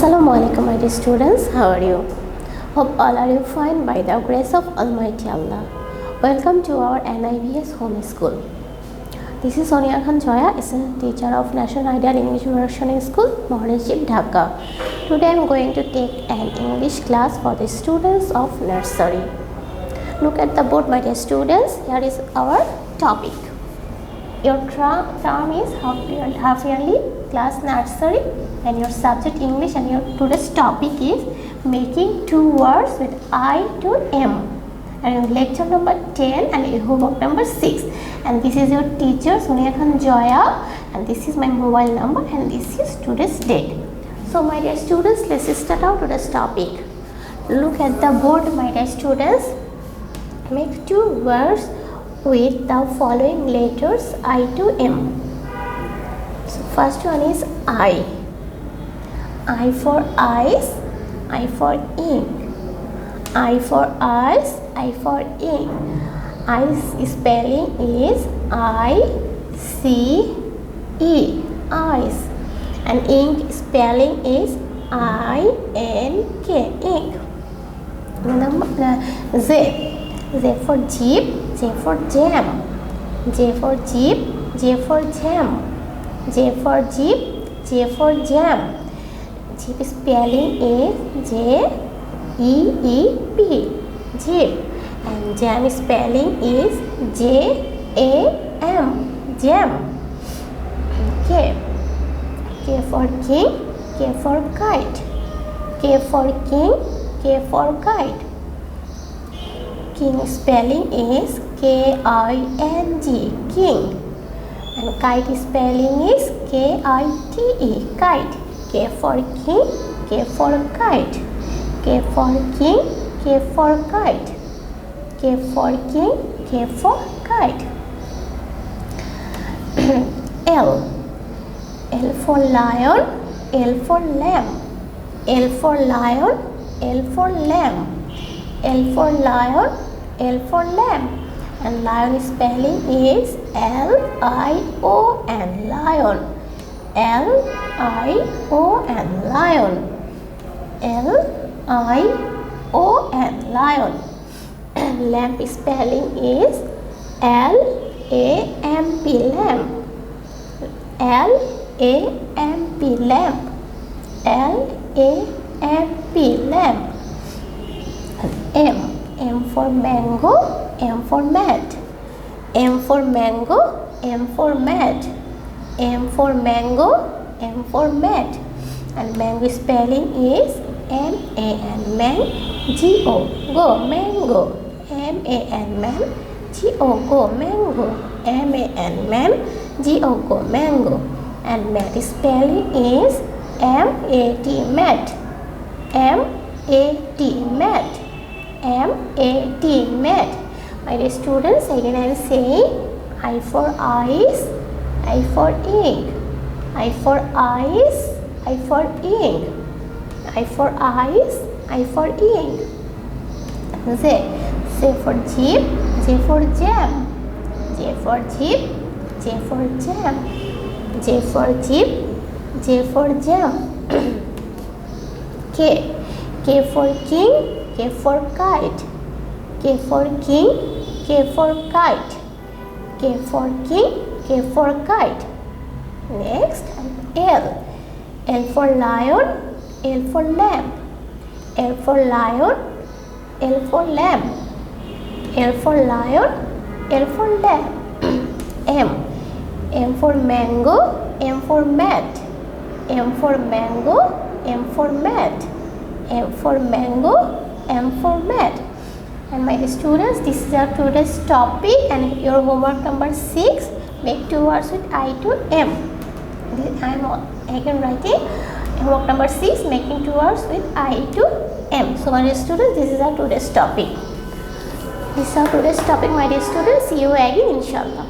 Assalamualaikum my dear students, how are you? Hope all are you fine by the grace of Almighty Allah. Welcome to our NIVS home school. This is Sonia Joya, assistant teacher of National Ideal English Nursery School, Morningship, Dhaka. Today I am going to take an English class for the students of nursery. Look at the board my dear students, here is our topic. Your term is half yearly class nursery and your subject English, and your today's topic is making two words with I to M, and lecture number 10 and homework number 6. And this is your teacher Sonia Joya, and this is my mobile number, and this is today's date. So my dear students, let's start out today's topic. Look at the board my dear students. Make two words with the following letters I to M. So first one is I. I for eyes, I for ink. I for eyes, I for ink. Eyes spelling is I-C-E, eyes. And ink spelling is I-N-K, ink. Number Z. Z for jeep, J for jam. J for jeep, J for jam. J for jeep, J for jam. Jeep spelling is J-E-E-P, jeep. And jam spelling is J-A-M, jam. K. K for king, K for kite. K for king, K for kite. King spelling is K-I-N-G, king. And kite spelling is K-I-T-E, kite. K for king, K for kite. K for king, K for kite. K for king, K for kite. L. L for lion, L for lamb. L for lion, L for lamb. L for lion, L for lamb. And lion spelling is L-I-O-N, lion. L-I-O-N, lion. L-I-O-N, lion. Lamp spelling is L-A-M-P, lamp. L-A-M-P, lamp. L-A-M-P, lamp. M. M for mango, M for mat. M for mango, M for mat. M for mango, M for mat. And mango spelling is M-A-N, man-G-O, go, mango. M-A-N, man-G-O, go, mango. M-A-N, man-G-O, go, mango. And mat spelling is M-A-T, mat. M-A-T, mat. M-A-T, mat. My dear students, again I am saying I for eyes, I for ink. I for eyes, I for ink. I for eyes, I for ink. Z. Z for jeep, J for jam. J for jeep, J for jam. J for jeep, J for jam. K. K for king, K for kite. K for king, K for kite. K for king, K for kite. Next, L. L for lion, L for lamb. L for lion, L for lamb. L for lion, L for lamb. M. M for mango, M for mat. M for mango, M for mat. M for mango, M for mat. And my students, this is our today's topic, and your homework number 6. Make two words with I to M. I am again writing homework number 6, making two words with I to M. So my dear students, this is our today's topic. This is our today's topic, my dear students. See you again, inshallah.